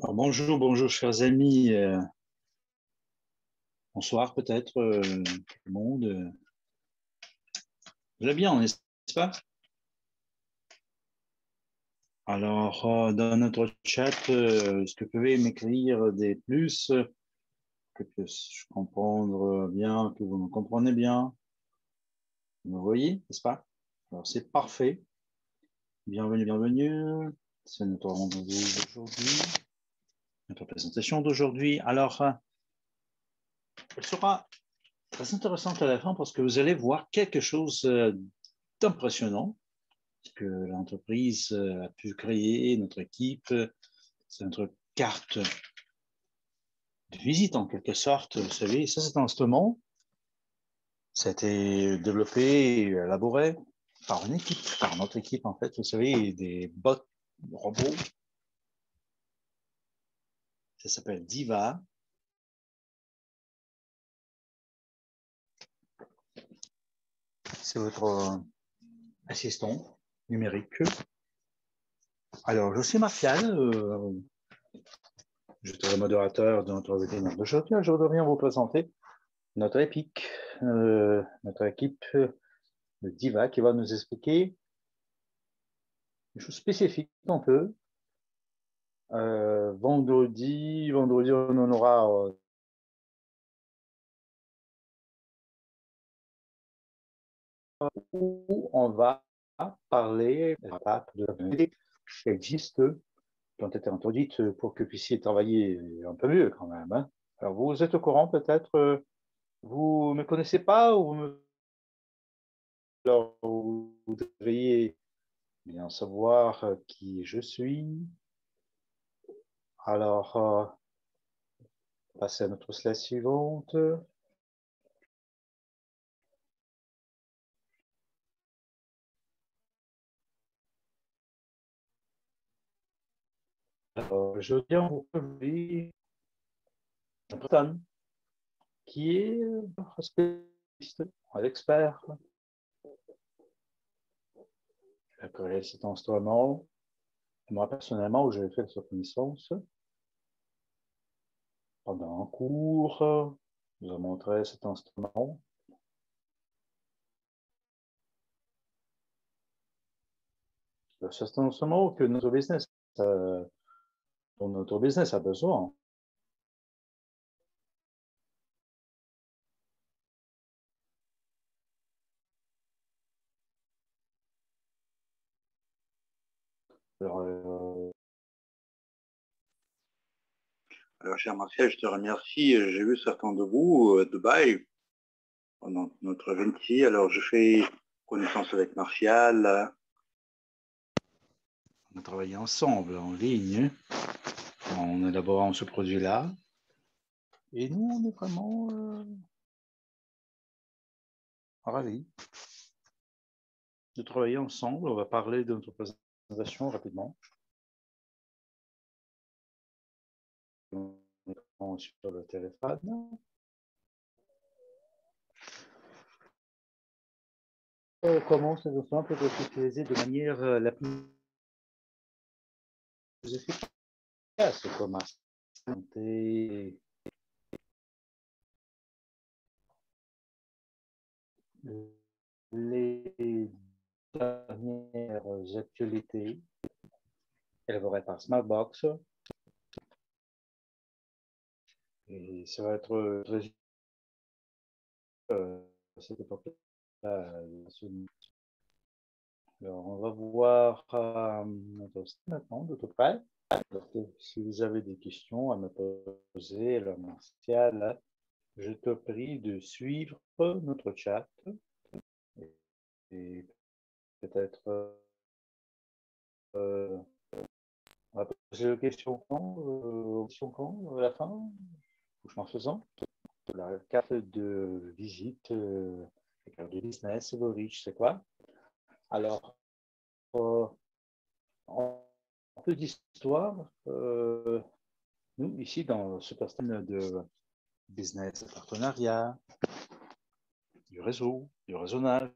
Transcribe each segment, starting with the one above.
Alors, bonjour, bonjour, chers amis. Bonsoir, peut-être, tout le monde. Vous allez bien, n'est-ce pas? Alors, dans notre chat, est-ce que vous pouvez m'écrire des plus, que je puisse comprendre bien, que vous me comprenez bien? Vous me voyez, n'est-ce pas? Alors, c'est parfait. Bienvenue, bienvenue. C'est notre rendez-vous d'aujourd'hui, notre présentation d'aujourd'hui. Alors, elle sera très intéressante à la fin parce que vous allez voir quelque chose d'impressionnant que l'entreprise a pu créer, notre équipe. C'est notre carte de visite en quelque sorte. Vous savez, ça c'est un instrument. Ça a été développé et élaboré par une équipe, par notre équipe en fait. Vous savez, des bots robots. Ça s'appelle Diva. C'est votre assistant numérique. Alors, je suis Martial. Je suis le modérateur de notre webinaire d'aujourd'hui. Je voudrais bien vous présenter notre épique, notre équipe de Diva qui va nous expliquer des choses spécifiques un peu. Vendredi, on en aura où on va parler de qui existent, qui ont été introduites pour que vous puissiez travailler un peu mieux quand même. Hein. Alors, vous êtes au courant peut-être, vous ne me connaissez pas ou alors, vous voudriez bien savoir qui je suis. Alors, passer à notre slide suivante. Alors, je viens vous présenter Jonathan, qui est un spécialiste, un expert. Je connais cet instrument. Moi, personnellement, où j'avais fait sa connaissance pendant un cours, je vous ai montré cet instrument. C'est un instrument que dont notre business a besoin. Alors, cher Martial, je te remercie. J'ai vu certains de vous à Dubaï pendant notre event ici. Alors, je fais connaissance avec Martial. On a travaillé ensemble en ligne en élaborant ce produit-là. Et nous, on est vraiment ravis de travailler ensemble. On va parler de notre présentation rapidement. Sur le téléphone. Comment cette instrument peut être utilisé de manière la plus efficace, comme santé, les dernières actualités élaborées par Smartbox. Et ça va être très cette époque-là. Alors, on va voir notre site maintenant de tout près. Donc, si vous avez des questions à me poser, alors Martial, je te prie de suivre notre chat et peut-être on va poser des questions quand à la fin, en faisant la carte de visite, la carte de business, vos riches, c'est quoi? Alors, un peu d'histoire. Nous, ici, dans ce système de business, de partenariat, du réseau, du raisonnage,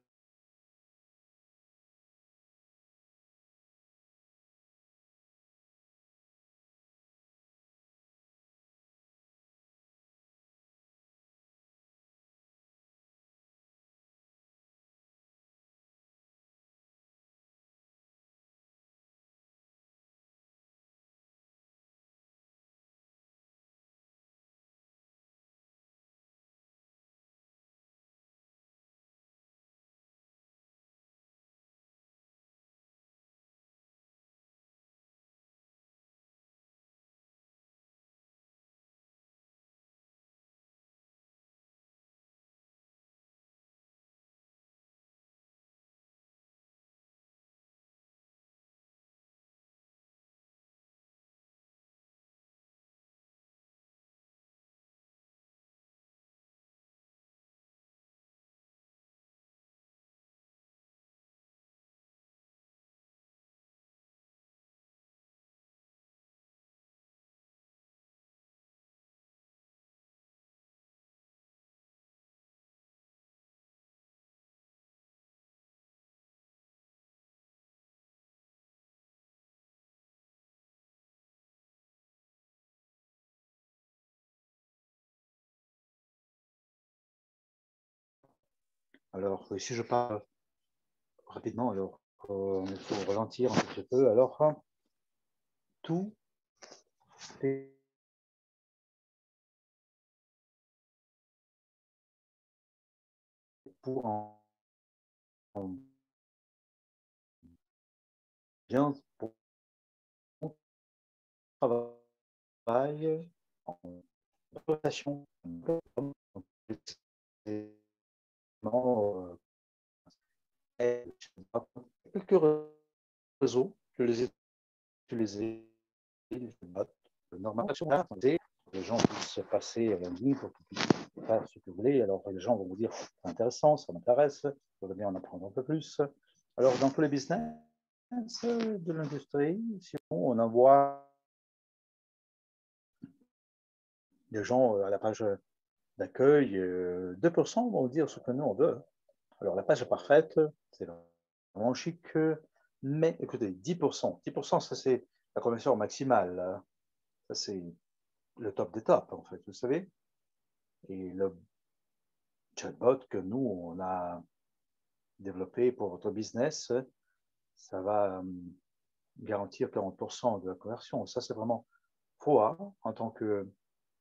Alors, si je parle rapidement, alors il faut ralentir un petit peu. Alors, tout est pour en bien pour travail, en relation, quelques réseaux, je les ai utilisés, normalement, les gens puissent se passer à ligne pour qu'ils puissent faire ce que vous voulez. Alors, les gens vont vous dire, c'est intéressant, ça m'intéresse, je voudrais bien en apprendre un peu plus. Alors, dans tous les business de l'industrie, si on en voit des gens à la page d'accueil, 2% vont dire ce que nous, on veut. Alors, la page est parfaite, c'est vraiment chic, mais écoutez, 10%, 10%, ça c'est la conversion maximale. Ça, c'est le top des tops, en fait, vous savez. Et le chatbot que nous, on a développé pour votre business, ça va garantir 40% de la conversion. Ça, c'est vraiment faux. En tant que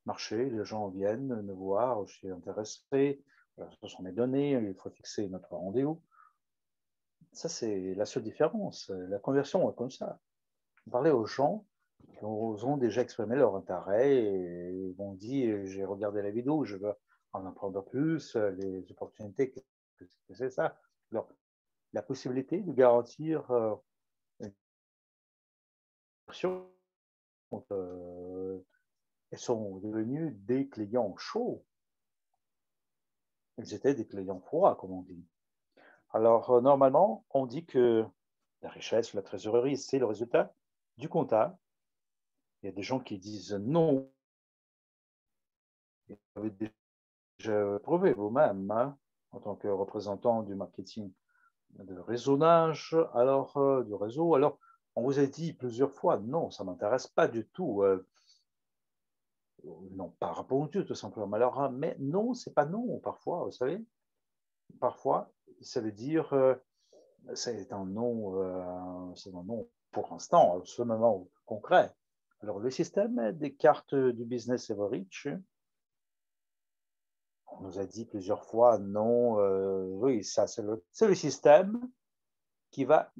marché, les gens viennent me voir, je suis intéressé, ce sont mes données, il faut fixer notre rendez-vous. Ça, c'est la seule différence. La conversion est comme ça. Parler aux gens qui ont déjà exprimé leur intérêt et ils vont dire, j'ai regardé la vidéo, je veux en apprendre plus, les opportunités, que c'est ça. Alors, la possibilité de garantir une version, elles sont devenues des clients chauds. Ils étaient des clients froids, comme on dit. Alors, normalement, on dit que la richesse, la trésorerie, c'est le résultat du comptable. Il y a des gens qui disent non. Vous avez déjà prouvé vous-même, en tant que représentant du marketing de réseaunage, alors du réseau. Alors, on vous a dit plusieurs fois, non, ça ne m'intéresse pas du tout. Non, pas répondu, tout simplement. Alors, mais non, c'est pas non, parfois, vous savez. Parfois, ça veut dire, c'est un non pour l'instant, ce moment concret. Alors, le système des cartes du Business Average, on nous a dit plusieurs fois, non, oui, ça, c'est le système qui va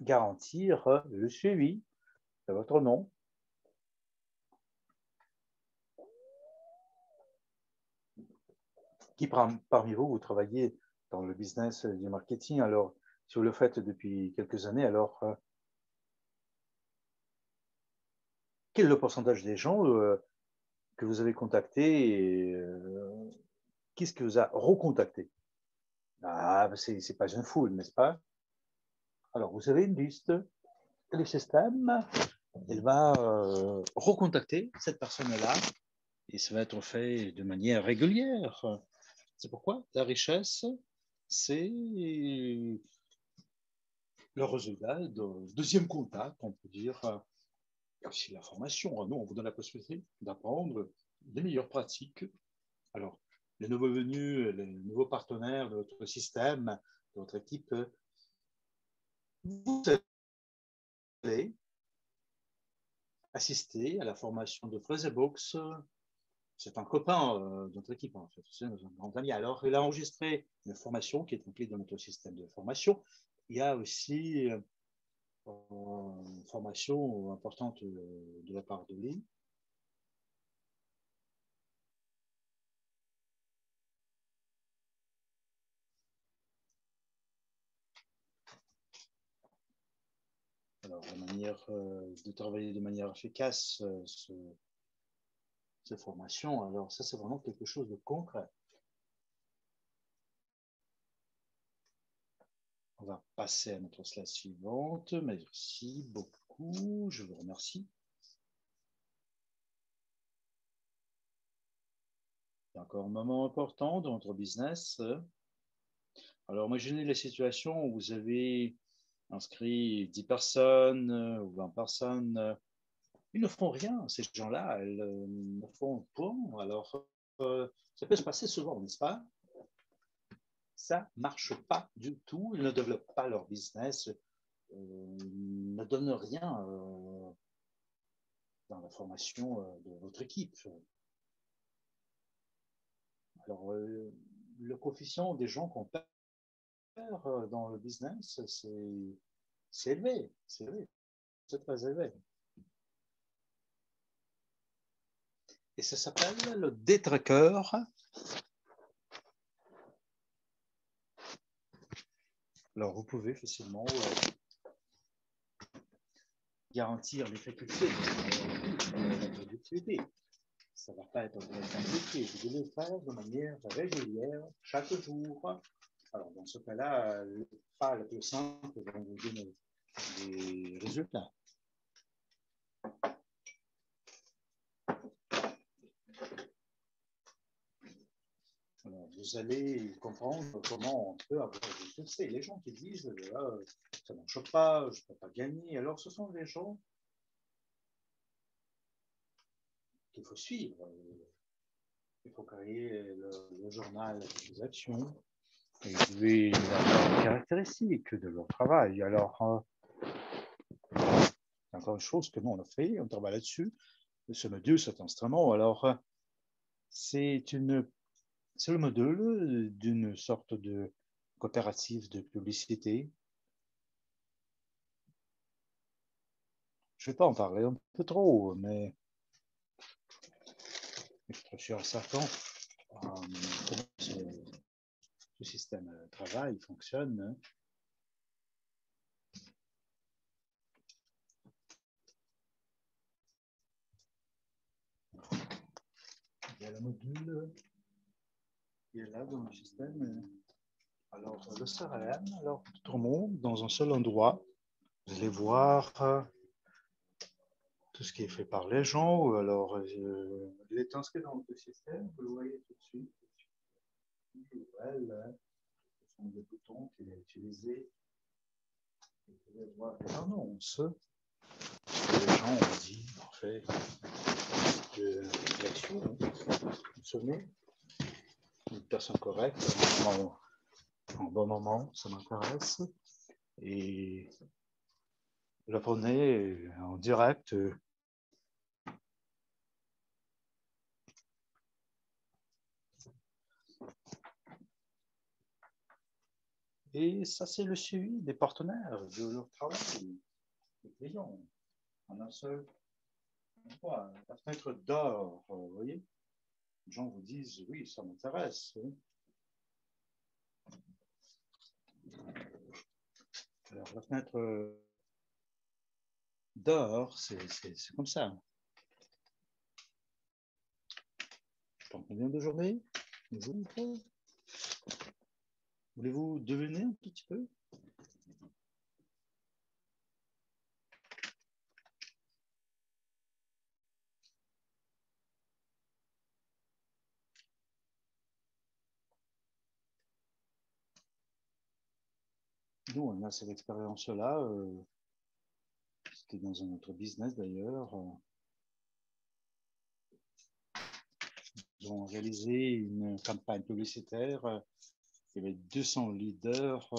garantir le suivi de votre nom. Qui parmi vous, vous travaillez dans le business du marketing, alors si vous le faites depuis quelques années, alors quel est le pourcentage des gens que vous avez contactés et qu'est-ce qui vous a recontacté? Ah, c'est pas une foule, n'est-ce pas? Alors, vous avez une liste, le système, il va recontacter cette personne-là et ça va être fait de manière régulière. C'est pourquoi la richesse, c'est le résultat de deuxième contact, on peut dire. Il y a aussi la formation. Nous, on vous donne la possibilité d'apprendre les meilleures pratiques. Alors, les nouveaux venus, les nouveaux partenaires de votre système, de votre équipe, vous allez assister à la formation de Frasebox. C'est un copain de notre équipe, en fait. C'est un grand ami. Alors, il a enregistré une formation qui est incluse dans notre système de formation. Il y a aussi une formation importante de la part de lui. Alors, la manière de travailler de manière efficace ces formations, alors ça, c'est vraiment quelque chose de concret. On va passer à notre slide suivante. Merci beaucoup. Je vous remercie. C'est encore un moment important dans notre business. Alors, imaginez la situation où vous avez inscrit 10 personnes ou 20 personnes. Ils ne font rien, ces gens-là. Elles ne font point. Alors, ça peut se passer souvent, n'est-ce pas? ça ne marche pas du tout. Ils ne développent pas leur business, ils ne donnent rien dans la formation de votre équipe. Alors, le coefficient des gens qu'on perd dans le business, c'est élevé, c'est très élevé. Et ça s'appelle le détraqueur. Alors, vous pouvez facilement garantir les facultés de la productivité. Ça ne va pas être très compliqué. Vous devez le faire de manière régulière, chaque jour. Alors, dans ce cas-là, le pas le plus simple va vous donner des résultats. Alors, vous allez comprendre comment on peut avoir du succès. Les gens qui disent ça ne marche pas, je ne peux pas gagner. Alors, ce sont des gens qu'il faut suivre. Il faut créer le journal des actions et lui avoir les caractéristiques de leur travail. Alors, encore une chose que nous, on a fait, on travaille là-dessus, ce module, cet instrument. Alors, c'est le modèle d'une sorte de coopérative de publicité. Je ne vais pas en parler un peu trop, mais je suis certain comment ce système de travail fonctionne. Il y a le module qui est là dans le système. Alors, le CRM, alors tout le monde dans un seul endroit. Vous allez voir tout ce qui est fait par les gens. Alors, vous êtes inscrit dans le système, vous le voyez tout de suite. Ce sont des boutons qu'il a utilisés. Vous pouvez voir les annonces. Les gens ont dit, en fait, de l'action. Vous vous souvenez, une personne correcte, en bon moment, ça m'intéresse. Et vous la prenez en direct. Et ça, c'est le suivi des partenaires, de leur travail, des clients, en un seul endroit. La fenêtre d'or, vous voyez, les gens vous disent, oui, ça m'intéresse. Alors, la fenêtre d'or, c'est comme ça. Je prends combien de journées? Voulez-vous deviner un petit peu? Nous, on a cette expérience-là. C'était dans un autre business d'ailleurs. Ils ont réalisé une campagne publicitaire. Il y avait 200 leaders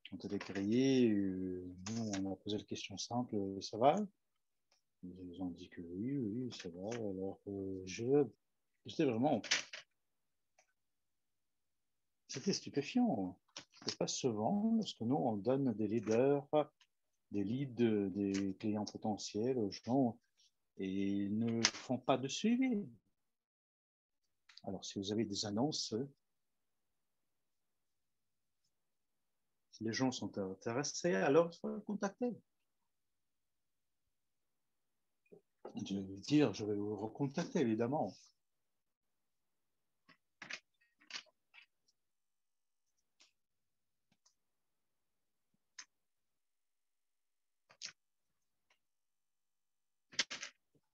qui ont été créés. Nous, on a posé la question simple, ça va? Ils ont dit que oui, oui, ça va. Alors, j'étais vraiment... C'était stupéfiant. C'est pas souvent, parce que nous, on donne des leaders, des leads, des clients potentiels aux gens, et ils ne font pas de suivi. Alors, si vous avez des annonces, si les gens sont intéressés, alors il faut les contacter. Je vais vous dire, je vais vous recontacter, évidemment.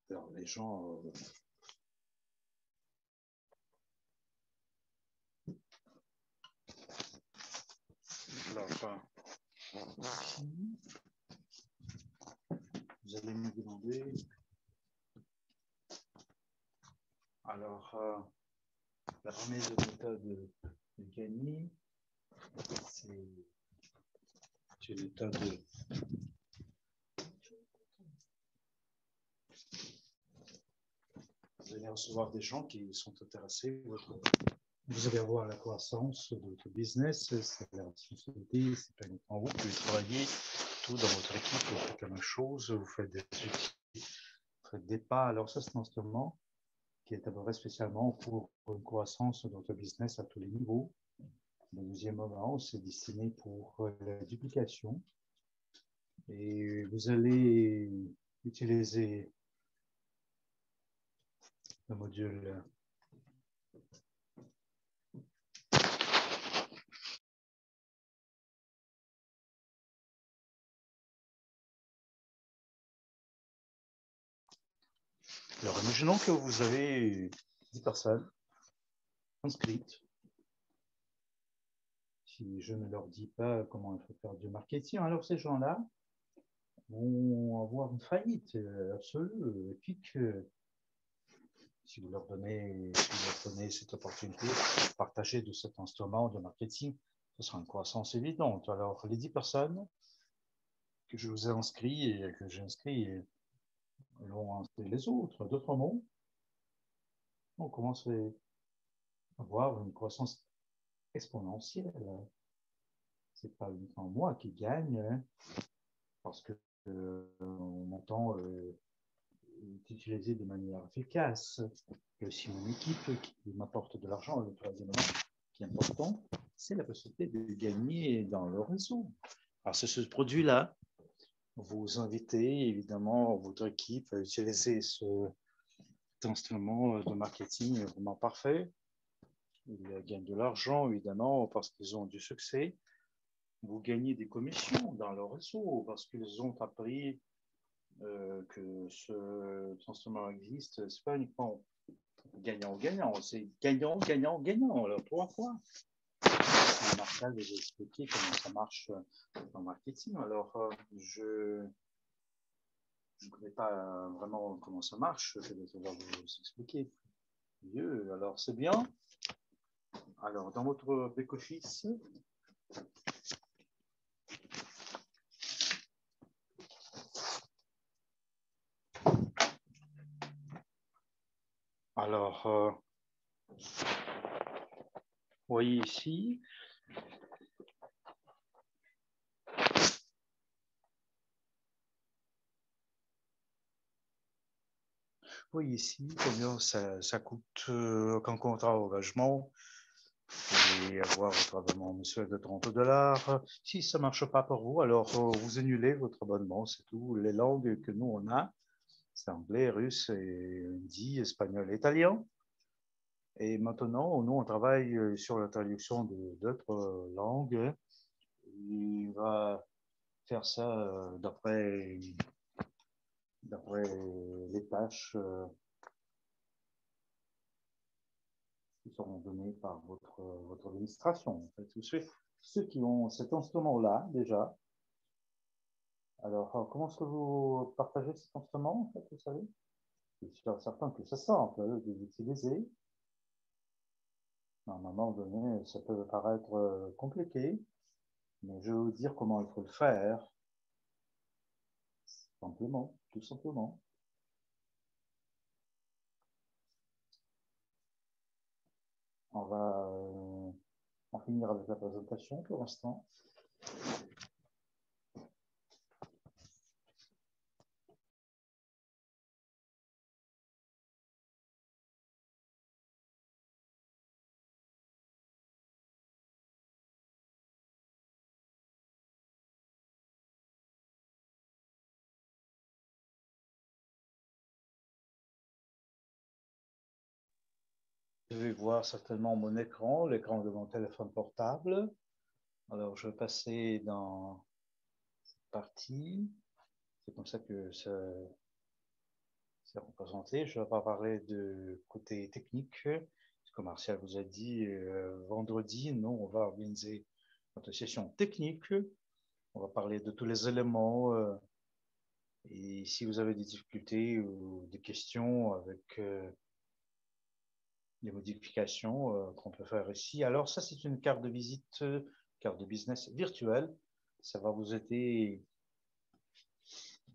Alors, les gens... vous allez me demander... Alors, la première méthode de gagner, C'est l'état de... Vous allez recevoir des gens qui sont intéressés. Vous allez avoir la croissance de votre business, c'est la responsabilité, c'est pas uniquement vous qui travaillez tout dans votre équipe, vous faites la même chose, vous faites des outils, vous faites des pas. Alors ça, c'est un instrument qui est d'abord spécialement pour une croissance de votre business à tous les niveaux. Le deuxième moment, c'est destiné pour la duplication. Et vous allez utiliser le module Alors, imaginons que vous avez 10 personnes inscrites. Si je ne leur dis pas comment il faut faire du marketing, alors ces gens-là vont avoir une faillite absolue. Et puis que si vous leur donnez cette opportunité de partager de cet instrument de marketing, ce sera une croissance évidente. Alors, les 10 personnes que je vous ai inscrites et que j'ai inscrites l'ont inscrit les autres. D'autres mots, on commence à avoir une croissance exponentielle. C'est pas uniquement moi qui gagne, hein, parce que mon montant est utilisé de manière efficace. Il y a aussi mon équipe qui m'apporte de l'argent. Le troisième élément qui est important, c'est la possibilité de gagner dans le réseau. Alors, c'est ce produit-là. Vous invitez évidemment votre équipe à utiliser cet instrument de marketing vraiment parfait. Ils gagnent de l'argent, évidemment, parce qu'ils ont du succès. Vous gagnez des commissions dans leur réseau parce qu'ils ont appris que ce instrument existe. Ce n'est pas uniquement gagnant-gagnant, c'est gagnant-gagnant-gagnant. Alors, 3 fois. Marshall vous a expliqué comment ça marche en marketing. Alors, je ne connais pas vraiment comment ça marche. Je vais devoir vous expliquer mieux. Alors, c'est bien. Alors, dans votre back-office, alors, vous voyez ici, combien ça coûte qu'un contrat d'engagement. Vous pouvez avoir votre abonnement mensuel de $30. Si ça ne marche pas pour vous, alors vous annulez votre abonnement, c'est tout. Les langues que nous, on a, c'est anglais, russe, et hindi, espagnol, italien. Et maintenant, nous, on travaille sur la traduction d'autres langues. Il va faire ça d'après les tâches qui seront données par votre administration. En fait. Ceux qui ont cet instrument-là, déjà, alors comment est-ce que vous partagez cet instrument, en fait, vous savez? Je suis certain que c'est simple de l'utiliser. À un moment donné, ça peut paraître compliqué, mais je vais vous dire comment il faut le faire. Simplement, tout simplement. On va en finir avec la présentation pour l'instant. Je vais voir certainement mon écran, l'écran de mon téléphone portable. Alors, je vais passer dans cette partie. C'est comme ça que c'est représenté. Je ne vais pas parler de côté technique. Comme Martial vous a dit, vendredi, nous, on va organiser notre session technique. On va parler de tous les éléments. Et si vous avez des difficultés ou des questions avec les modifications qu'on peut faire ici. Alors ça, c'est une carte de visite carte de business virtuelle. Ça va vous aider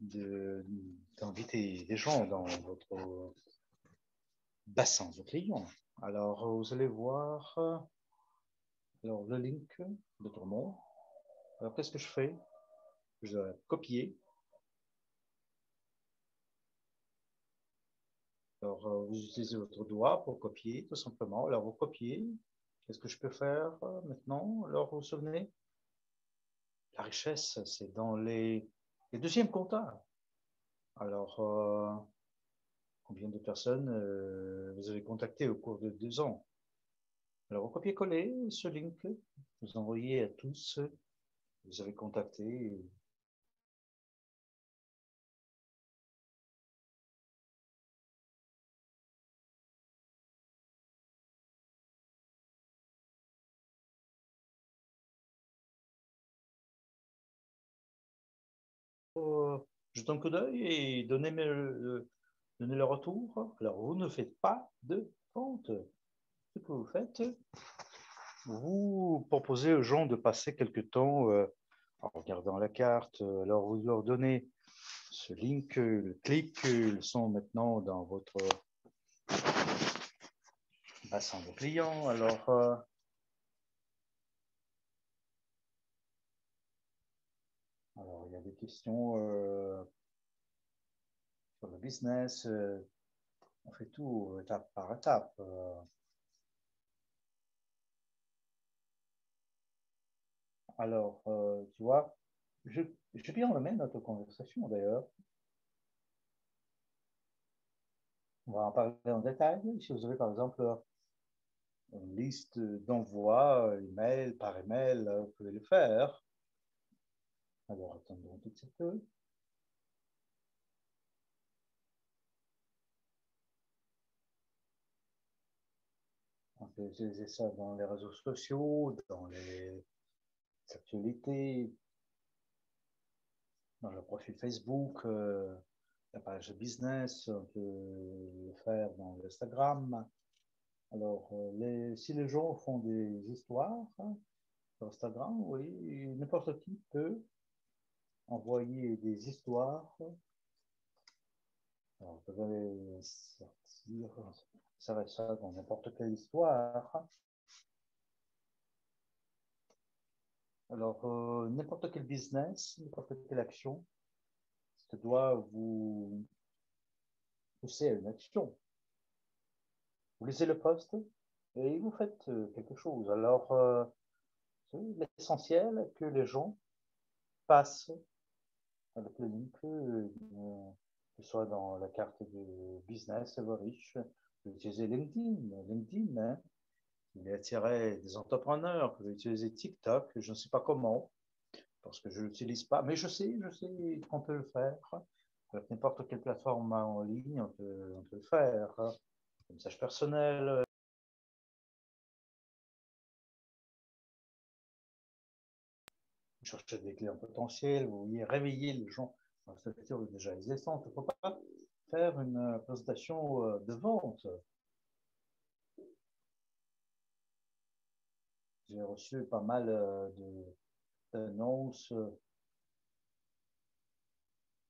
d'inviter des gens dans votre bassin de clients. Alors, vous allez voir alors, le link de tout le monde. Alors, qu'est-ce que je fais? Je dois copier. Alors, vous utilisez votre doigt pour copier, tout simplement. Alors, vous copiez. Qu'est-ce que je peux faire maintenant? Alors, vous vous souvenez? La richesse, c'est dans les deuxièmes comptables. Alors, combien de personnes vous avez contacté au cours de 2 ans? Alors, vous copiez-coller ce link, vous envoyez à tous ceux que vous avez contactés. Jetez un coup d'œil et donnez le retour. Alors, vous ne faites pas de vente. Ce que vous faites, vous proposez aux gens de passer quelque temps en regardant la carte. Alors, vous leur donnez ce link, le clic, ils sont maintenant dans votre bassin de clients. Alors, il y a des questions sur le business. On fait tout étape par étape. Alors, tu vois, je bien remettre notre conversation d'ailleurs. On va en parler en détail. Si vous avez par exemple une liste d'envois, email par email, vous pouvez le faire. Alors, attendons un tout petit peu. On peut utiliser ça dans les réseaux sociaux, dans les actualités, dans le profil Facebook, la page business, on peut le faire dans l'Instagram. Alors, si les gens font des histoires sur Instagram, oui, n'importe qui peut envoyer des histoires. Alors, vous allez sortir, ça ça dans n'importe quelle histoire. Alors, n'importe quel business, n'importe quelle action, ça doit vous pousser à une action. Vous lisez le poste et vous faites quelque chose. Alors, l'essentiel que les gens passent avec le link, que ce soit dans la carte de business, vous riche, vous utilisez LinkedIn. LinkedIn, hein, il attirait des entrepreneurs, vous pouvez utiliser TikTok, je ne sais pas comment, parce que je ne l'utilise pas, mais je sais qu'on peut le faire. Avec n'importe quelle plateforme en ligne, on peut le faire. Un message personnel. Chercher des clients potentiels, vous voyez, réveiller les gens dans cette structure déjà existante. Il ne faut pas faire une présentation de vente. J'ai reçu pas mal d'annonces.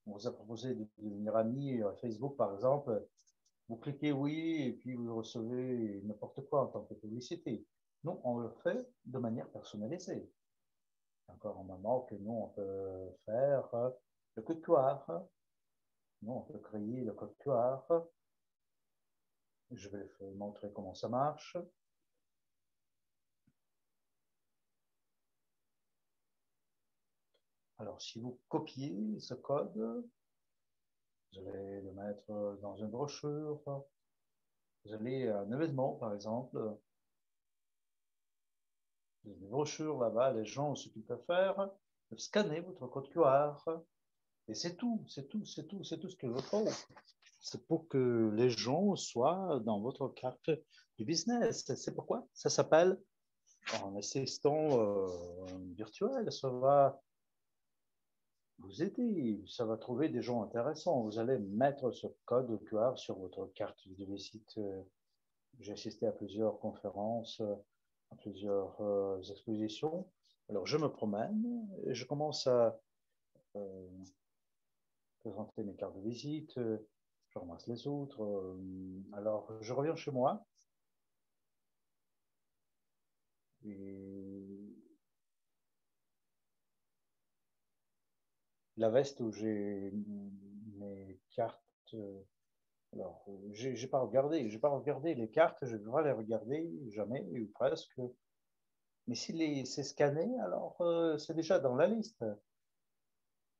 On vous a proposé de devenir ami Facebook, par exemple. Vous cliquez oui et puis vous recevez n'importe quoi en tant que publicité. Non, on le fait de manière personnalisée. Encore un moment que nous, on peut faire le code QR. Nous, on peut créer le code QR. Je vais vous montrer comment ça marche. Alors, si vous copiez ce code, vous allez le mettre dans une brochure. Vous allez à un événement, par exemple. Vous avez une brochure là-bas, les gens, ce qu'ils peuvent faire, peuvent scanner votre code QR. Et c'est tout, c'est tout, c'est tout, c'est tout ce qu'il vous faut. C'est pour que les gens soient dans votre carte du business. C'est pourquoi ça s'appelle un assistant virtuel. Ça va vous aider, ça va trouver des gens intéressants. Vous allez mettre ce code QR sur votre carte de visite. J'ai assisté à plusieurs conférences, à plusieurs expositions. Alors, je me promène et je commence à présenter mes cartes de visite, je ramasse les autres. Alors, je reviens chez moi et la veste où j'ai mes cartes. Alors, j'ai pas regardé les cartes, je devrais les regarder jamais ou presque. Mais si c'est scanné, alors c'est déjà dans la liste.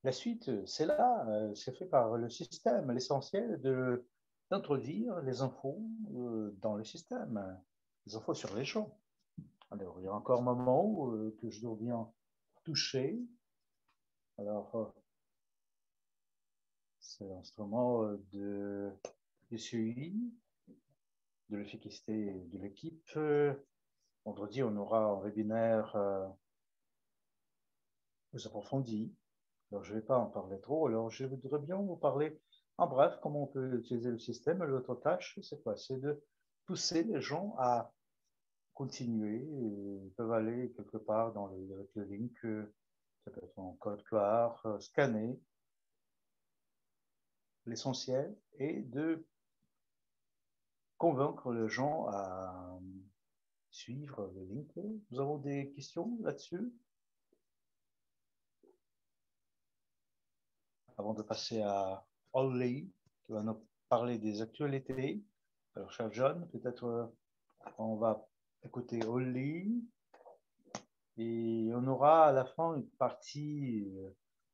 La suite, c'est là, c'est fait par le système. L'essentiel d'introduire les infos dans le système, les infos sur les gens. Alors, il y a encore un moment où, que je dois bien toucher. Alors, c'est l'instrument de suivi de l'efficacité de l'équipe. Vendredi, on aura un webinaire plus approfondi. Alors, je ne vais pas en parler trop. Alors, je voudrais bien vous parler en bref comment on peut utiliser le système. L'autre tâche, c'est quoi? C'est de pousser les gens à continuer. Ils peuvent aller quelque part avec le link, ça peut être en code QR, scanner. L'essentiel est de convaincre les gens à suivre le link. Nous avons des questions là-dessus avant de passer à Ollie, qui va nous parler des actualités. Alors, cher John, peut-être on va écouter Ollie et on aura à la fin une partie,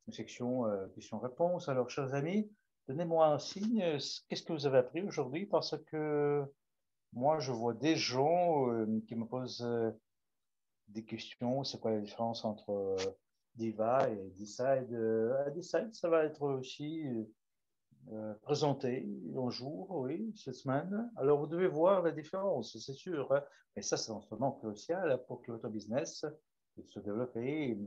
une section questions-réponses. Alors, chers amis, donnez-moi un signe. Qu'est-ce que vous avez appris aujourd'hui? Parce que moi, je vois des gens qui me posent des questions. C'est quoi la différence entre Diva et Decide? Decide, ça va être aussi présenté un jour, oui, cette semaine. Alors, vous devez voir la différence, c'est sûr. Hein. Mais ça, c'est un instrument crucial pour que votre business puisse se développer.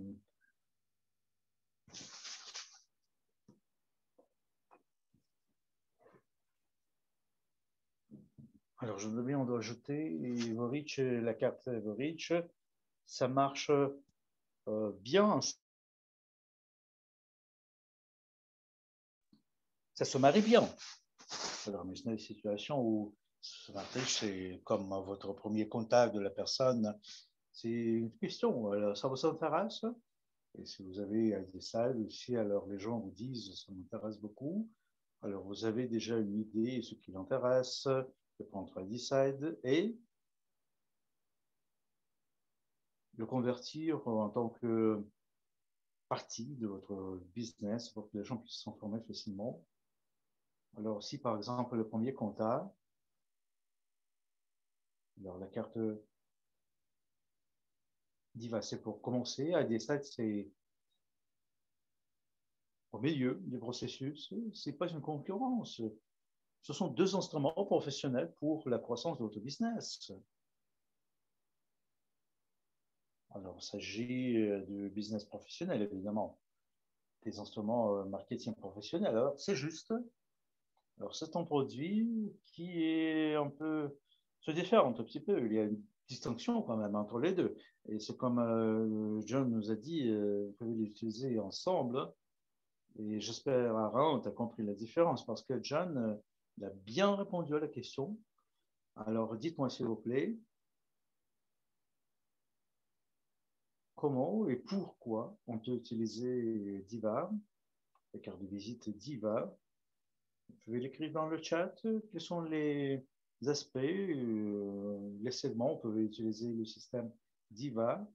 Alors, je veux bien, on doit ajouter Evorich, la carte Evorich. Ça marche bien. Ça se marie bien. Alors, mais c'est une situation où c'est comme votre premier contact de la personne. C'est une question. Alors, ça vous intéresse? Et si vous avez des salles aussi, alors les gens vous disent ça m'intéresse beaucoup. Alors vous avez déjà une idée de ce qui l'intéresse, de prendre Decide et le convertir en tant que partie de votre business pour que les gens puissent s'informer facilement. Alors si par exemple le premier compta, alors la carte Diva c'est pour commencer, à Decide c'est au milieu du processus, c'est pas une concurrence. Ce sont deux instruments professionnels pour la croissance de votre business. Alors, il s'agit de business professionnel, évidemment, des instruments marketing professionnels. Alors, c'est juste. Alors, c'est un produit qui est un peu, se diffère un tout petit peu. Il y a une distinction quand même entre les deux. Et c'est comme John nous a dit, vous pouvez l'utiliser ensemble. Et j'espère, Aaron, tu as compris la différence parce que John il a bien répondu à la question. Alors, dites-moi, s'il vous plaît, comment et pourquoi on peut utiliser Diva, la carte de visite Diva. Vous pouvez l'écrire dans le chat. Quels sont les aspects, les segments? Vous pouvez utiliser le système Diva.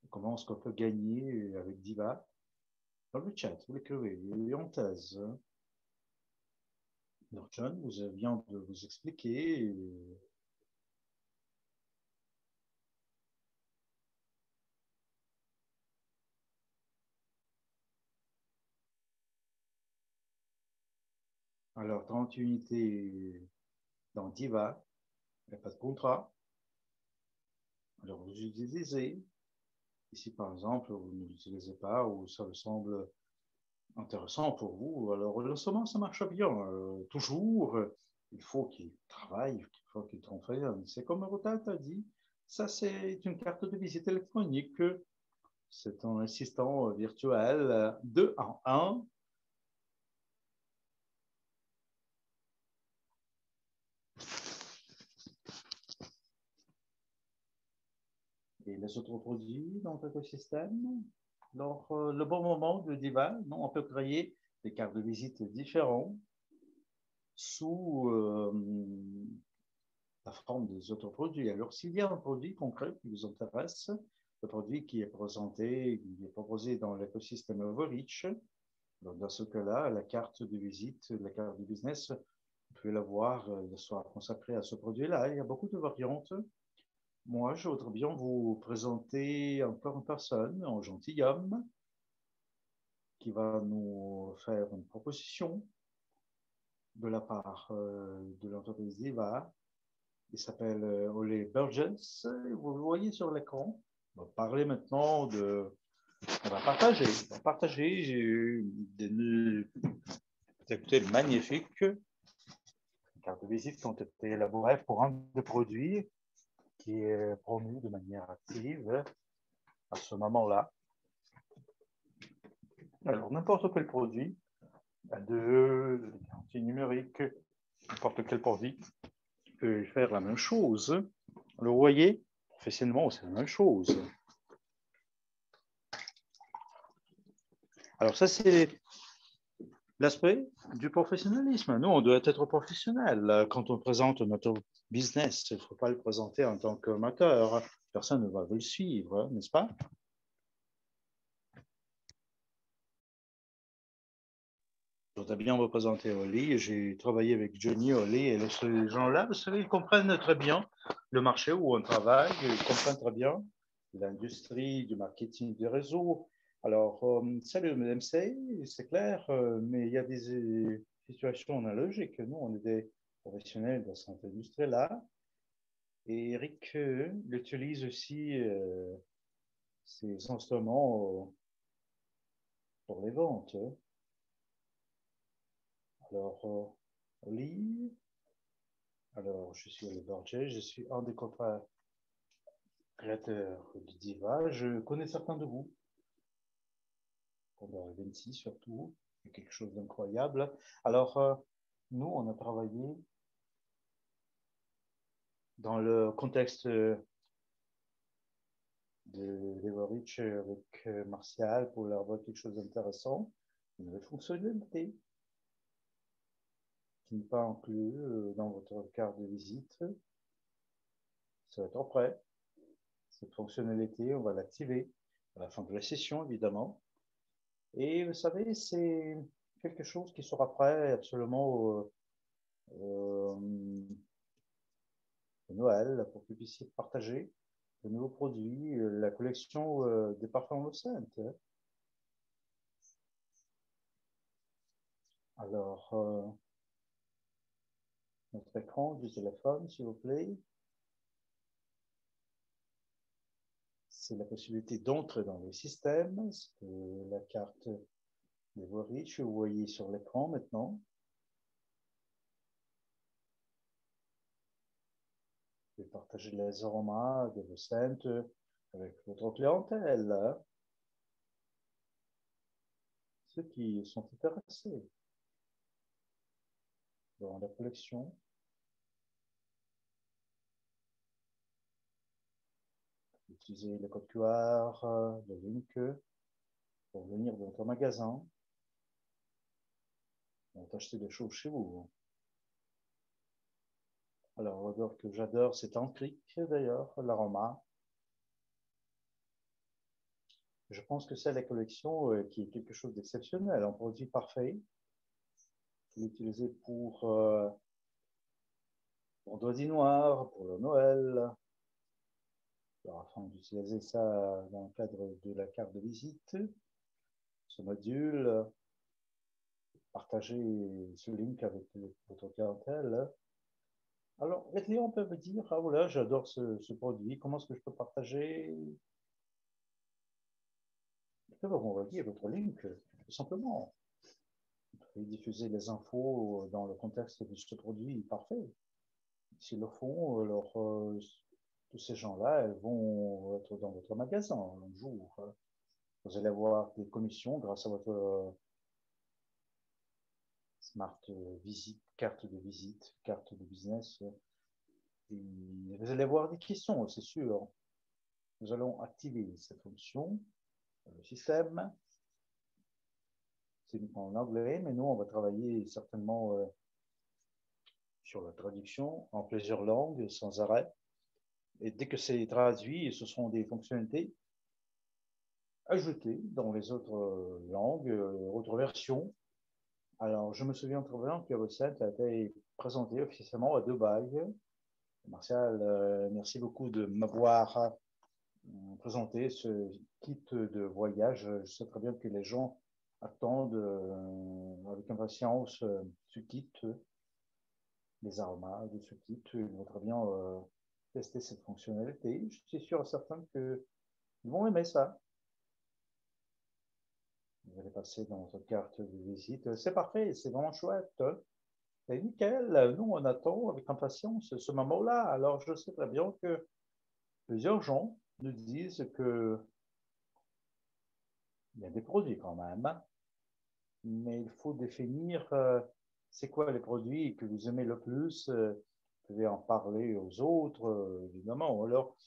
Comment est-ce qu'on peut gagner avec Diva? Dans le chat, vous l'écrivez. Et en thèse. Donc, John vous vient de vous expliquer. Alors, 30 unités dans Diva, il n'y a pas de contrat. Alors, vous utilisez. Ici, par exemple, vous ne l'utilisez pas ou ça vous semble intéressant pour vous. Alors, le lancement, ça marche bien. Toujours, il faut qu'il travaille, il faut qu'il travaille. C'est comme Rota t'a dit, Ça, c'est une carte de visite électronique. C'est un assistant virtuel 2 en 1. Et les autres produits dans l'écosystème. Alors, le bon moment de Diva, on peut créer des cartes de visite différentes sous la forme des autres produits. Alors, s'il y a un produit concret qui vous intéresse, le produit qui est présenté, qui est proposé dans l'écosystème Overreach, donc dans ce cas-là, la carte de visite, la carte de business, vous pouvez la voir, elle soit consacrée à ce produit-là. Il y a beaucoup de variantes. Moi, je voudrais bien vous présenter encore une personne, un gentilhomme, qui va nous faire une proposition de la part de l'entreprise Diva. Il s'appelle Ole Burgess. Vous le voyez sur l'écran. On va parler maintenant de... On va partager. J'ai eu des cocktails magnifiques. Des cartes de visite qui ont été élaborées pour un des produits qui est promu de manière active à ce moment-là. Alors, n'importe quel produit, de garantie numérique, n'importe quel produit peut faire la même chose. Alors, vous voyez, professionnellement, c'est la même chose. Alors, ça, c'est l'aspect du professionnalisme. Nous, on doit être professionnel. Quand on présente notre business, il ne faut pas le présenter en tant qu'amateur. Personne ne va le suivre, n'est-ce pas? Je voudrais bien vous présenter Oli. J'ai travaillé avec Johnny, Oli, et ces gens-là, vous savez, ils comprennent très bien le marché où on travaille, ils comprennent très bien l'industrie, du marketing, des réseaux. Alors, salut, Madame C, c'est clair, mais il y a des situations analogiques. Nous, on est des professionnels de cette industrie-là. Et Eric utilise aussi ces instruments pour les ventes. Alors, Oli, alors je suis Oliver J, je suis un des créateurs de Diva. Je connais certains de vous, pendant 26 surtout, c'est quelque chose d'incroyable. Alors, nous, on a travaillé dans le contexte de Leverage avec Martial pour leur avoir quelque chose d'intéressant, une nouvelle fonctionnalité qui n'est pas inclus dans votre carte de visite. Ça va être prêt. Cette fonctionnalité, on va l'activer à la fin de la session, évidemment. Et vous savez, c'est quelque chose qui sera prêt absolument Noël pour que vous puissiez partager de nouveaux produits, la collection des parfums Innocent. Alors, notre écran du téléphone, s'il vous plaît. C'est la possibilité d'entrer dans le système. C'est la carte des voies riches, vous voyez sur l'écran maintenant. Vous pouvez partager les aromas de vos scents avec votre clientèle. Ceux qui sont intéressés dans la collection. Utilisez le code QR, le link pour venir dans votre magasin et acheter des choses chez vous. Alors, l'odeur que j'adore, c'est Ancric d'ailleurs, l'aroma. Je pense que c'est la collection qui est quelque chose d'exceptionnel, un produit parfait. Vous l'utilisez pour Doisy Noir, pour le Noël. Alors, afin d'utiliser ça dans le cadre de la carte de visite, ce module, partagez ce link avec votre clientèle. Alors, les clients peuvent dire, ah voilà, j'adore ce produit, comment est-ce que je peux partager? Ils peuvent envoyer votre link, tout simplement. Vous pouvez diffuser les infos dans le contexte de ce produit parfait. S'ils le font, alors tous ces gens-là, elles vont être dans votre magasin un jour. Vous allez avoir des commissions grâce à votre smart visite, carte de visite, carte de business. Et vous allez avoir des questions, c'est sûr. Nous allons activer cette fonction, le système. C'est uniquement en anglais, mais nous, on va travailler certainement sur la traduction en plusieurs langues sans arrêt. Et dès que c'est traduit, ce seront des fonctionnalités ajoutées dans les autres langues, autres versions. Alors, je me souviens très bien que Recette a été présenté officiellement à Dubaï. Martial, merci beaucoup de m'avoir présenté ce kit de voyage. Je sais très bien que les gens attendent avec impatience ce kit, les aromas de ce kit. Ils voudraient bien tester cette fonctionnalité. Je suis sûr et certain qu'ils vont aimer ça. Vous allez passer dans votre carte de visite. C'est parfait, c'est vraiment chouette. C'est nickel. Nous, on attend avec impatience ce moment-là. Alors, je sais très bien que plusieurs gens nous disent que il y a des produits quand même, mais il faut définir c'est quoi les produits que vous aimez le plus. Vous pouvez en parler aux autres, évidemment. Alors,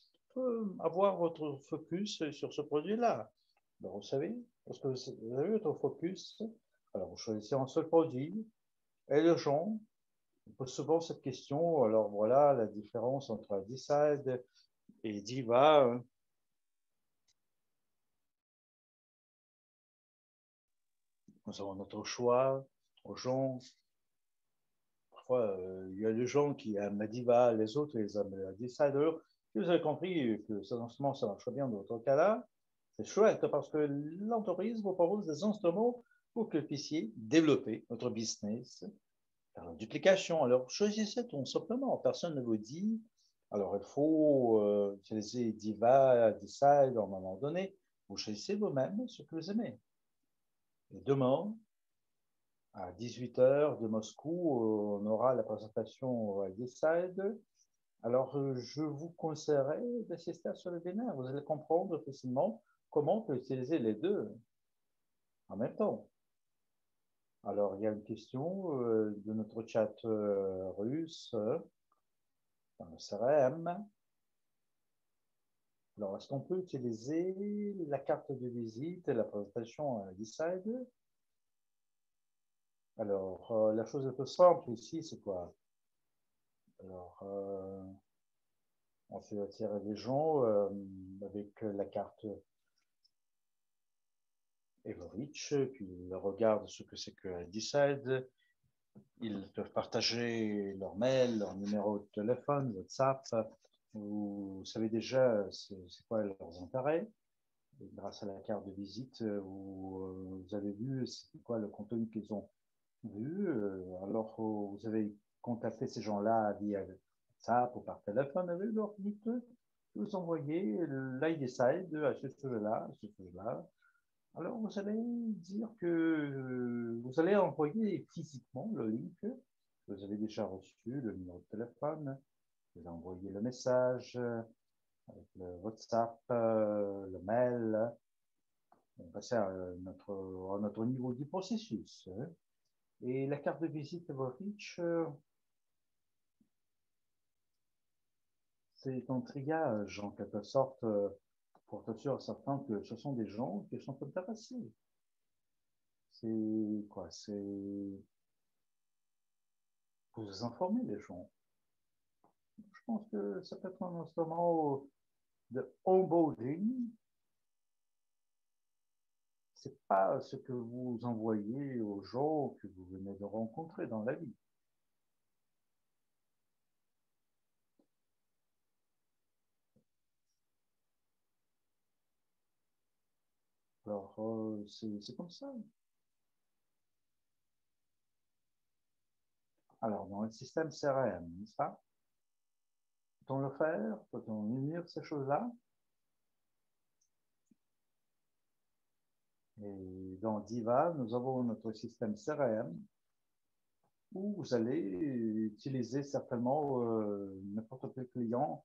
avoir votre focus sur ce produit-là. Ben, vous savez, parce que vous avez votre focus, alors vous choisissez un seul produit, et les gens posent souvent cette question. Alors voilà la différence entre Decide et Diva. Nous avons notre choix aux gens. Parfois, il y a des gens qui aiment la Diva, les autres, ils aiment la Decide. Alors, si vous avez compris que cet instrument, ça marche bien dans votre cas-là, c'est chouette parce que l'entreprise vous propose des instruments pour que vous puissiez développer votre business, faire la duplication. Alors, choisissez tout simplement. Personne ne vous dit, alors il faut utiliser Diva, Decide à un moment donné. Vous choisissez vous-même ce que vous aimez. Et demain, à 18h de Moscou, on aura la présentation à Decide. Alors, je vous conseillerais d'assister à ce webinaire. Vous allez comprendre facilement comment on peut utiliser les deux en même temps. Alors, il y a une question de notre chat russe dans le CRM. Alors, est-ce qu'on peut utiliser la carte de visite et la présentation à Decide? Alors, la chose la plus simple ici, c'est quoi? Alors, on fait attirer les gens avec la carte Everreach, puis ils regardent ce que c'est que Decide. Ils peuvent partager leur mail, leur numéro de téléphone, WhatsApp. Vous savez déjà c'est quoi leurs intérêts. Et grâce à la carte de visite, vous avez vu c'est quoi le contenu qu'ils ont vu. Alors, vous avez contacté ces gens-là via WhatsApp ou par téléphone, avec leur dites, vous envoyez l'IDSide à ce sujet-là, à ce sujet-là. Alors, vous allez dire que vous allez envoyer physiquement le link que vous avez déjà reçu, le numéro de téléphone, vous allez envoyer le message avec le WhatsApp, le mail. On passe à notre niveau du processus. Et la carte de visite Everreach, c'est un triage en quelque sorte pour être sûr certain que ce sont des gens qui sont intéressés. C'est quoi? C'est pour vous informer les gens. Je pense que ça peut être un instrument de onboarding. C'est pas ce que vous envoyez aux gens que vous venez de rencontrer dans la vie. Alors, c'est comme ça. Alors, dans le système CRM, ça, peut-on le faire? Peut-on unir ces choses-là? Et dans Diva, nous avons notre système CRM où vous allez utiliser certainement n'importe quel client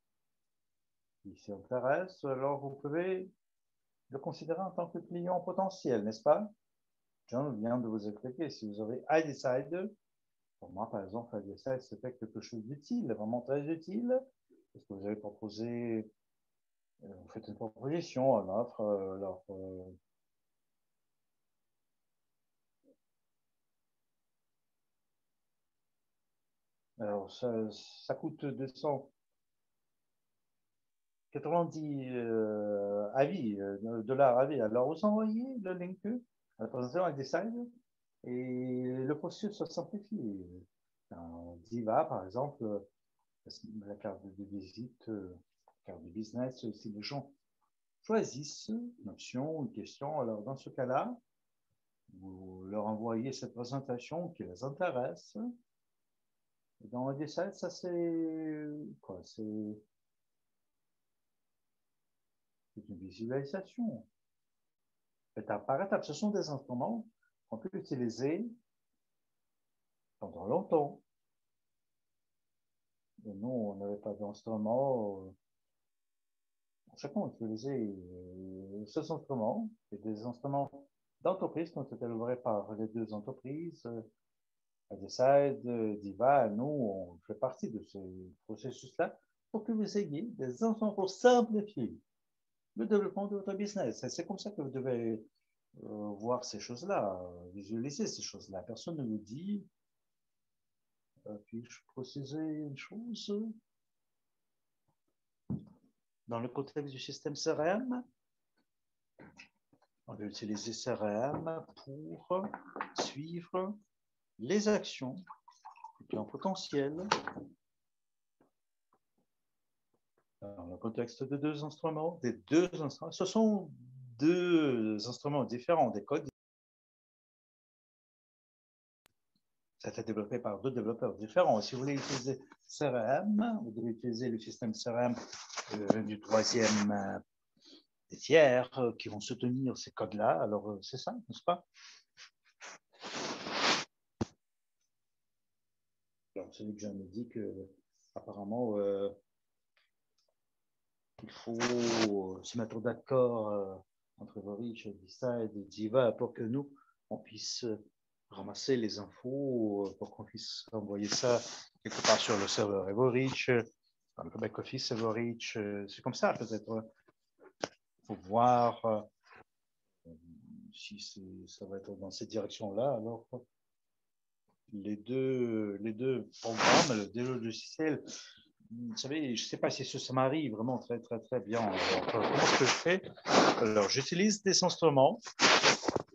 qui s'y intéresse, alors vous pouvez le considérer en tant que client potentiel, n'est-ce pas? John vient de vous expliquer, si vous avez iDecide, pour moi, par exemple, iDecide, c'était quelque chose d'utile, vraiment très utile, parce que vous avez proposé, vous faites une proposition, une offre, alors ça coûte 290 avis, dollars avis. Alors, vous envoyez le link à la présentation iDecide et le processus se simplifie. Diva, par exemple, la carte de visite, carte de business, si les gens choisissent une option, une question, alors dans ce cas-là, vous leur envoyez cette présentation qui les intéresse. Et dans le dessin, ça c'est quoi? C'est une visualisation. Étape par étape, ce sont des instruments qu'on peut utiliser pendant longtemps. Et nous, on n'avait pas d'instruments. Chacun utilisait ces instruments, et des instruments d'entreprise qui ont été élaborés par les deux entreprises, Decide, Diva, nous, on fait partie de ce processus-là pour que vous ayez des instruments pour simplifier le développement de votre business. C'est comme ça que vous devez voir ces choses-là, visualiser ces choses-là. Personne ne vous dit, puis-je préciser une chose? Dans le contexte du système CRM, on va utiliser CRM pour suivre les actions du client potentiel dans le contexte de deux instruments, ce sont deux instruments différents, des codes. Ça a été développé par deux développeurs différents. Si vous voulez utiliser CRM, vous devez utiliser le système CRM du troisième des tiers qui vont soutenir ces codes-là. Alors, c'est ça, n'est-ce pas? Alors, celui que je me dit que apparemment, il faut se mettre d'accord entre Vorich, Decide et Diva pour que nous, on puisse ramasser les infos, pour qu'on puisse envoyer ça quelque part sur le serveur Evorich, dans le back-office Evorich. C'est comme ça, peut-être. Il faut voir si ça va être dans cette direction-là. Alors, les deux programmes, les deux logiciels, vous savez, je ne sais pas si ça m'arrive vraiment très, très, très bien. Alors, comment est-ce que je fais? Alors, j'utilise des instruments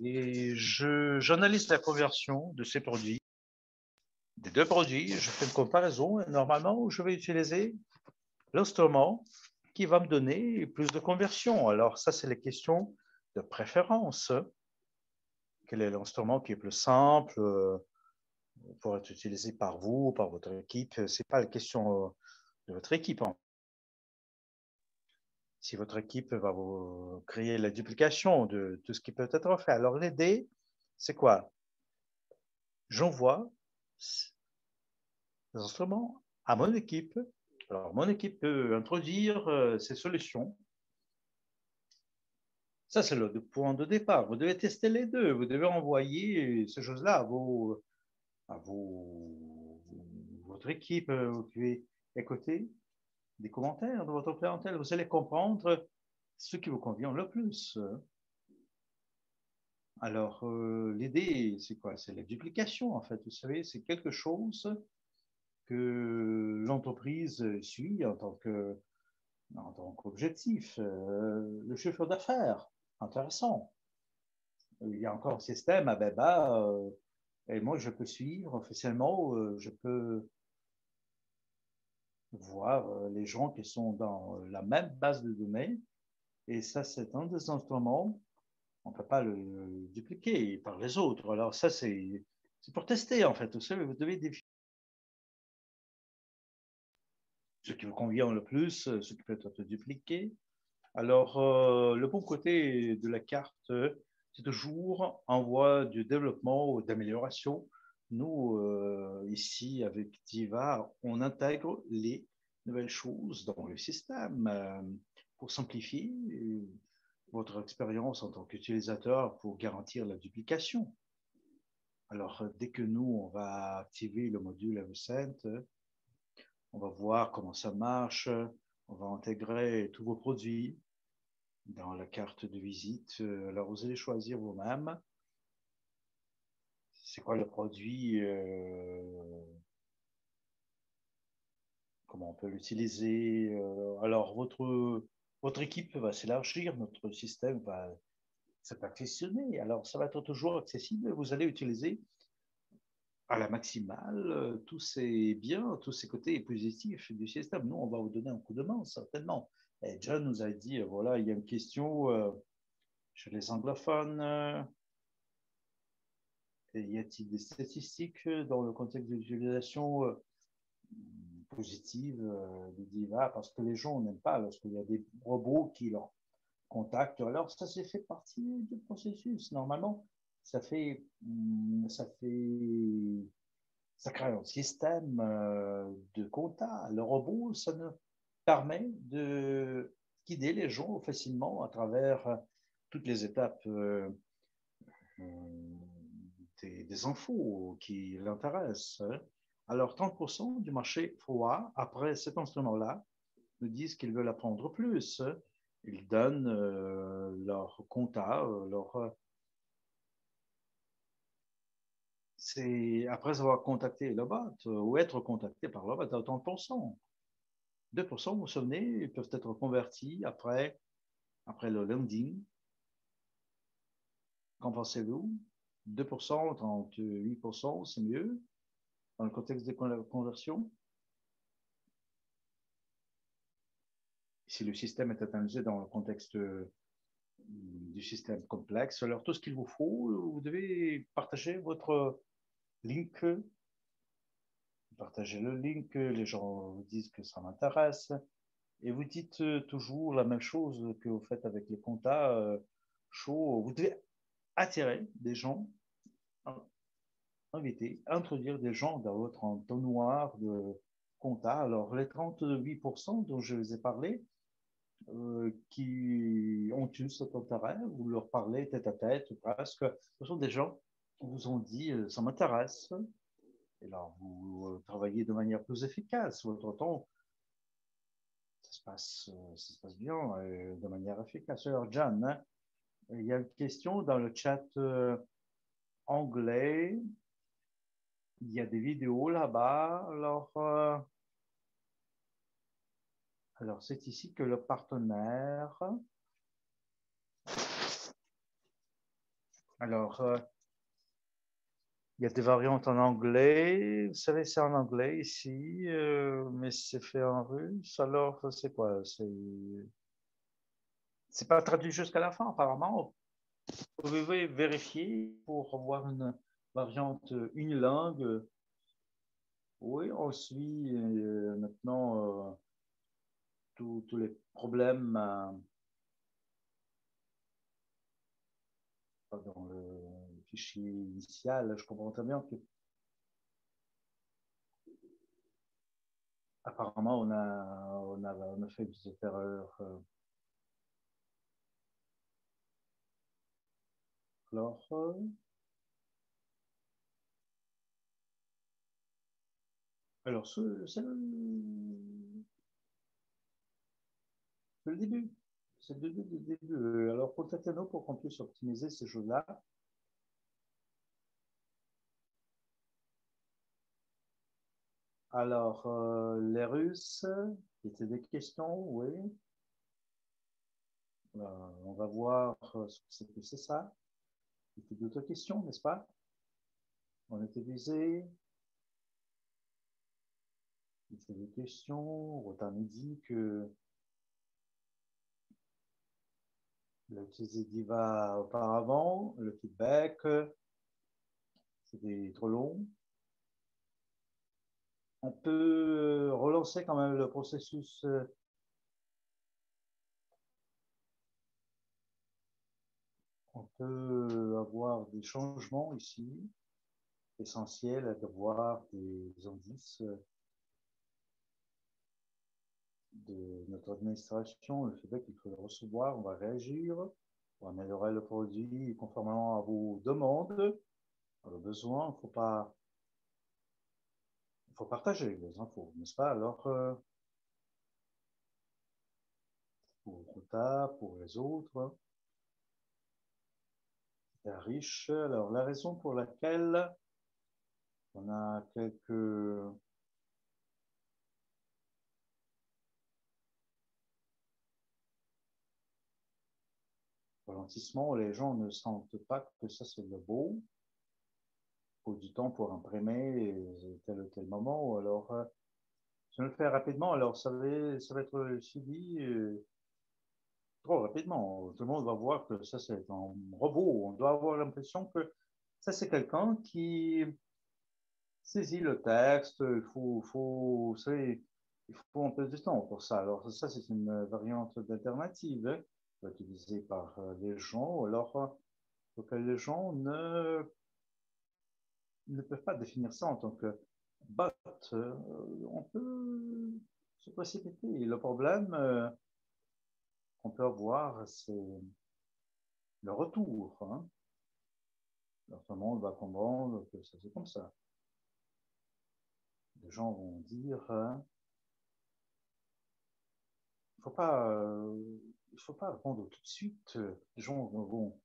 et j'analyse la conversion de ces produits, des deux produits. Je fais une comparaison et normalement, je vais utiliser l'instrument qui va me donner plus de conversion. Alors, ça, c'est les questions de préférence. Quel est l'instrument qui est plus simple pour être utilisé par vous, par votre équipe? Ce n'est pas la question de votre équipe. Si votre équipe va vous créer la duplication de tout ce qui peut être fait. Alors, l'idée, c'est quoi? J'envoie des instruments à mon équipe. Alors, mon équipe peut introduire ces solutions. Ça, c'est le point de départ. Vous devez tester les deux. Vous devez envoyer ces choses-là à votre équipe. Vous pouvez écouter des commentaires de votre clientèle. Vous allez comprendre ce qui vous convient le plus. Alors, l'idée, c'est quoi? C'est la duplication, en fait. Vous savez, c'est quelque chose que l'entreprise suit en tant qu'objectif. Le chiffre d'affaires, intéressant. Il y a encore un système à Beba, et moi, je peux suivre officiellement, je peux voir les gens qui sont dans la même base de données. Et ça, c'est un des instruments. On ne peut pas le dupliquer par les autres. Alors ça, c'est pour tester, en fait. Vous savez, vous devez définir ce qui vous convient le plus, ce qui peut être dupliqué. Alors, le bon côté de la carte, c'est toujours en voie de développement ou d'amélioration. Nous, ici, avec Diva, on intègre les nouvelles choses dans le système pour simplifier votre expérience en tant qu'utilisateur pour garantir la duplication. Alors, dès que nous, on va activer le module Evercent, on va voir comment ça marche, on va intégrer tous vos produits dans la carte de visite. Alors, vous allez choisir vous-même. C'est quoi le produit, comment on peut l'utiliser. Alors, votre équipe va s'élargir, notre système va se perfectionner. Alors, ça va être toujours accessible. Vous allez utiliser à la maximale tous ces biens, tous ces côtés positifs du système. Nous, on va vous donner un coup de main, certainement. Et John nous a dit, voilà, il y a une question chez les anglophones. Y a-t-il des statistiques dans le contexte de l'utilisation positive de Diva? Parce que les gens n'aiment pas lorsqu'il y a des robots qui leur contactent. Alors, ça, c'est fait partie du processus. Normalement, ça fait, ça fait ça crée un système de compta. Le robot, ça nous permet de guider les gens facilement à travers toutes les étapes des infos qui l'intéressent. Alors, 30% du marché FOA, après cet instrument-là, nous disent qu'ils veulent apprendre plus. Ils donnent leur compta, c'est après avoir contacté le bot ou être contacté par le bot à 30%. 2%, vous vous souvenez, ils peuvent être convertis après le landing. Qu'en pensez-vous? 2%, 38%, c'est mieux dans le contexte des conversions. Si le système est analysé dans le contexte du système complexe, alors tout ce qu'il vous faut, vous devez partager votre link. Partagez le link, les gens vous disent que ça m'intéresse. Et vous dites toujours la même chose que vous faites avec les comptas chauds. Vous devez attirer des gens, inviter, introduire des gens dans votre entonnoir de compta. Alors, les 38% dont je vous ai parlé, qui ont eu cet intérêt, vous leur parlez tête à tête, presque, ce sont des gens qui vous ont dit ça m'intéresse. Et là, vous travaillez de manière plus efficace. Votre temps, ça se passe bien de manière efficace. Alors, Jan, hein, il y a une question dans le chat anglais. Il y a des vidéos là-bas. Alors c'est ici que le partenaire. Alors, il y a des variantes en anglais. Vous savez, c'est en anglais ici, mais c'est fait en russe. Alors, c'est quoi? C'est pas traduit jusqu'à la fin, apparemment. Vous pouvez vérifier pour avoir une variante une langue. Oui, on suit maintenant tous les problèmes dans le fichier initial. Je comprends très bien que apparemment on a fait des erreurs. Alors, alors c'est le début. C'est le début du début. Alors, contactez-nous pour qu'on puisse optimiser ces choses-là. Alors, les Russes, c'était des questions, oui. On va voir ce que c'est ça. C'était d'autres questions, n'est-ce pas? On était visé. C'était des questions. Rotin nous dit que il a utilisé Diva auparavant. Le feedback, c'était trop long. On peut relancer quand même le processus. On peut avoir des changements ici, essentiels, d'avoir des indices. de notre administration, le feedback qu'il faut le recevoir, on va réagir, on va améliorer le produit conformément à vos demandes, à vos besoins. Il faut partager les infos, n'est-ce pas? Alors, pour Rota, pour les autres, c'est riche. Alors, la raison pour laquelle on a quelques ralentissements, les gens ne sentent pas que ça c'est le beau. Il faut du temps pour imprimer tel ou tel moment. Alors, je vais le faire rapidement. Alors, ça va être suivi trop rapidement. Tout le monde va voir que ça c'est un robot. On doit avoir l'impression que ça c'est quelqu'un qui saisit le texte. Il faut un peu de temps pour ça. Alors, ça c'est une variante d'alternative utilisée par les gens. Alors, faut que les gens ne peuvent pas définir ça en tant que bot. On peut se précipiter. Le problème qu'on peut avoir, c'est le retour. Hein. Alors, tout le monde va comprendre que ça c'est comme ça. Les gens vont dire il ne faut pas répondre tout de suite. Les gens vont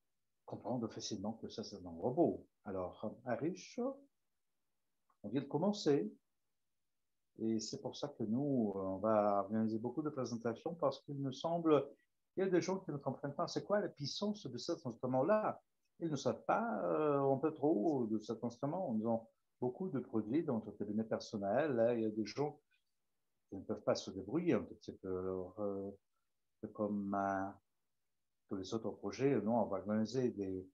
comprendre facilement que ça c'est un robot. Alors, Arish, on vient de commencer. Et c'est pour ça que nous, on va organiser beaucoup de présentations parce qu'il me semble qu'il y a des gens qui ne comprennent pas c'est quoi la puissance de cet instrument-là. Ils ne savent pas un peu trop de cet instrument. Nous avons beaucoup de produits dans notre cabinet personnel. Là, il y a des gens qui ne peuvent pas se débrouiller un petit peu. Alors, comme tous les autres projets, nous, on va organiser des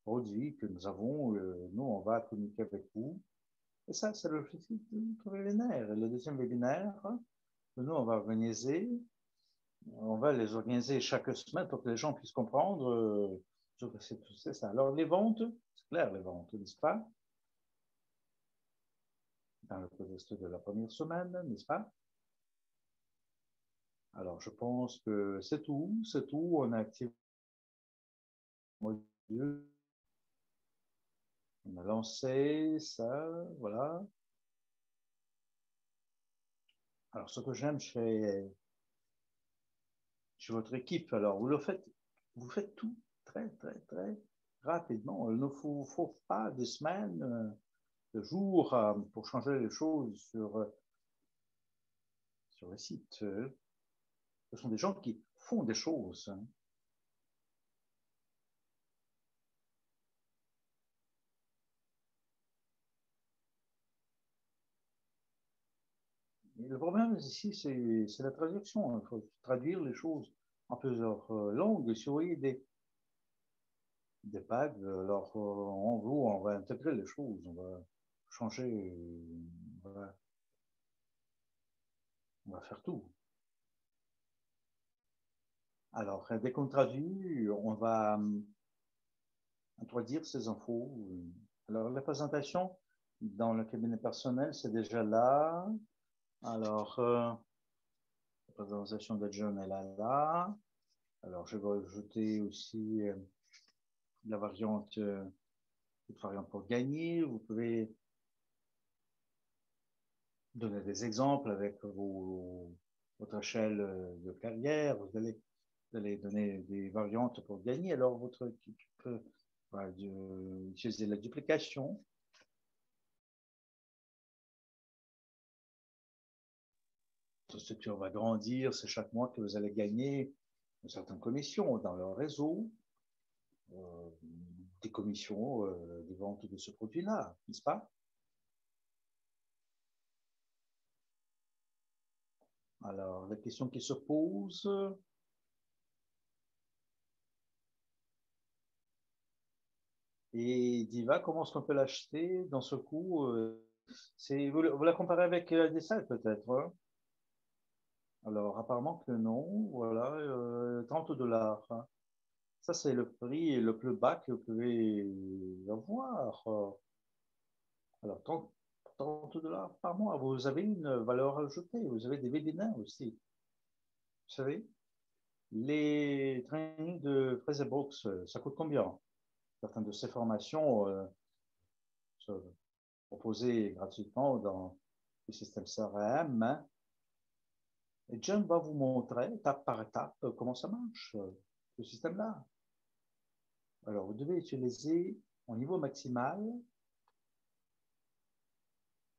produits que nous avons. Nous, on va communiquer avec vous. Et ça, c'est l'objectif de notre webinaire. Et le deuxième webinaire, nous, on va organiser, on va les organiser chaque semaine pour que les gens puissent comprendre ce que c'est ça. Alors, les ventes, c'est clair, les ventes, n'est-ce pas? Dans le contexte de la première semaine, n'est-ce pas? Alors, je pense que c'est tout, c'est tout. On a activé le module, on a lancé ça, voilà. Alors, ce que j'aime chez votre équipe, alors, vous faites tout très, très, très rapidement. Il ne faut pas des semaines, de jours pour changer les choses sur le site. Ce sont des gens qui font des choses. Hein. Et le problème ici, c'est la traduction. Il faut traduire les choses en plusieurs langues. Si vous voyez des pages, alors en gros, on va intégrer les choses, on va changer, on va faire tout. Alors, dès qu'on traduit, on va introduire ces infos. Alors, la présentation dans le cabinet personnel, c'est déjà là. Alors, la présentation de John est là. Alors, je vais ajouter aussi la variante, pour gagner. Vous pouvez donner des exemples avec votre échelle de carrière. Vous allez donner des variantes pour gagner. Alors, votre équipe peut utiliser la duplication. Votre structure va grandir. C'est chaque mois que vous allez gagner une certaine commission dans leur réseau, des commissions des ventes de ce produit-là, n'est-ce pas? Alors, la question qui se pose, et Diva, comment est-ce qu'on peut l'acheter dans ce coup vous la comparez avec des salles peut-être hein. Alors, apparemment que non. Voilà, 30 $. Hein. Ça, c'est le prix le plus bas que vous pouvez avoir. Alors, 30 $ par mois. Vous avez une valeur ajoutée. Vous avez des webinaires aussi. savez, les trainings de Fraser Brooks, ça coûte combien? Certaines de ces formations sont proposées gratuitement dans le système CRM. Hein. Et John va vous montrer, étape par étape, comment ça marche, ce système-là. Alors, vous devez utiliser au niveau maximal.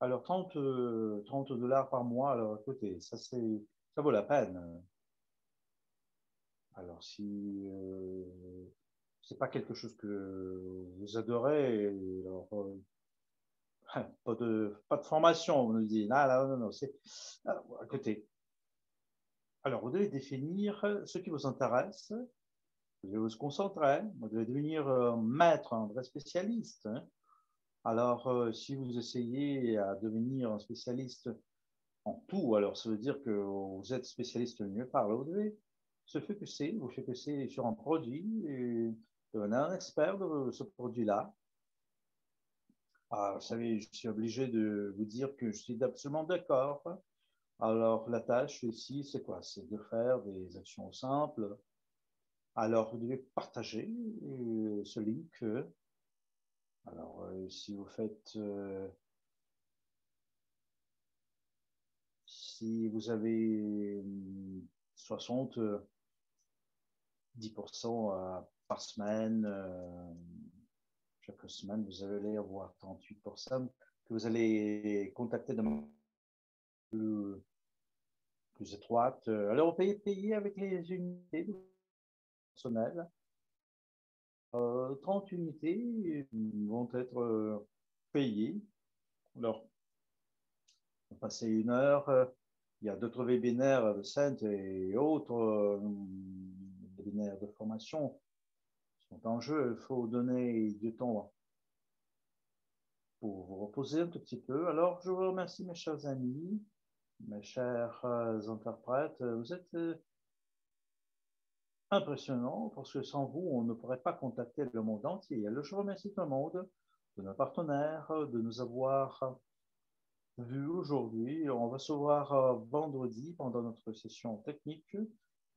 Alors, 30 $ par mois, alors écoutez, ça vaut la peine. Alors, si c'est pas quelque chose que vous adorez, alors, pas de formation, on nous dit. Non, non, c'est. Alors, écoutez, alors vous devez définir ce qui vous intéresse, vous devez vous concentrer, vous devez devenir maître, un vrai spécialiste. Hein. Alors, si vous essayez à devenir un spécialiste en tout, alors ça veut dire que vous êtes spécialiste mieux par là, vous devez se focuser, vous focuser sur un produit et devenir un expert de ce produit-là. Ah, vous savez, je suis obligé de vous dire que je suis absolument d'accord. Alors, la tâche ici, c'est quoi? C'est de faire des actions simples. Alors, vous devez partager ce link. Alors, si vous faites, si vous avez 70% par semaine, chaque semaine, vous allez avoir 38% que vous allez contacter de manière plus étroite. Alors, vous payez avec les unités personnelles. 30 unités vont être payées. Alors, on va passer 1 heure. Il y a d'autres webinaires de Sainte et autres webinaires de formation qui sont en jeu. Il faut donner du temps pour vous reposer un tout petit peu. Alors, je vous remercie, mes chers amis, mes chers interprètes. Vous êtes impressionnants parce que sans vous, on ne pourrait pas contacter le monde entier. Alors, je remercie tout le monde, de nos partenaires, de nous avoir vus aujourd'hui. On va se voir vendredi pendant notre session technique.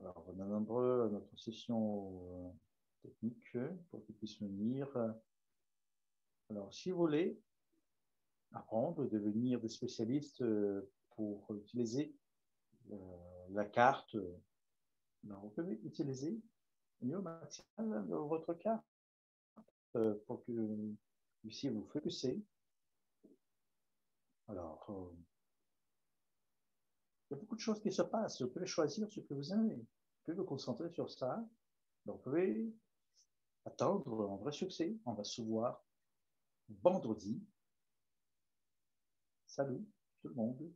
Alors, on est nombreux à notre session technique pour qu'ils puissent venir. Alors, si vous voulez apprendre, devenir des spécialistes pour utiliser la carte, vous pouvez utiliser au niveau maximal de votre carte pour que vous puissiez vous focuser. Alors, il y a beaucoup de choses qui se passent. Vous pouvez choisir ce que vous aimez. Vous pouvez vous concentrer sur ça. Donc, vous pouvez attendre un vrai succès. On va se voir vendredi. Salut tout le monde.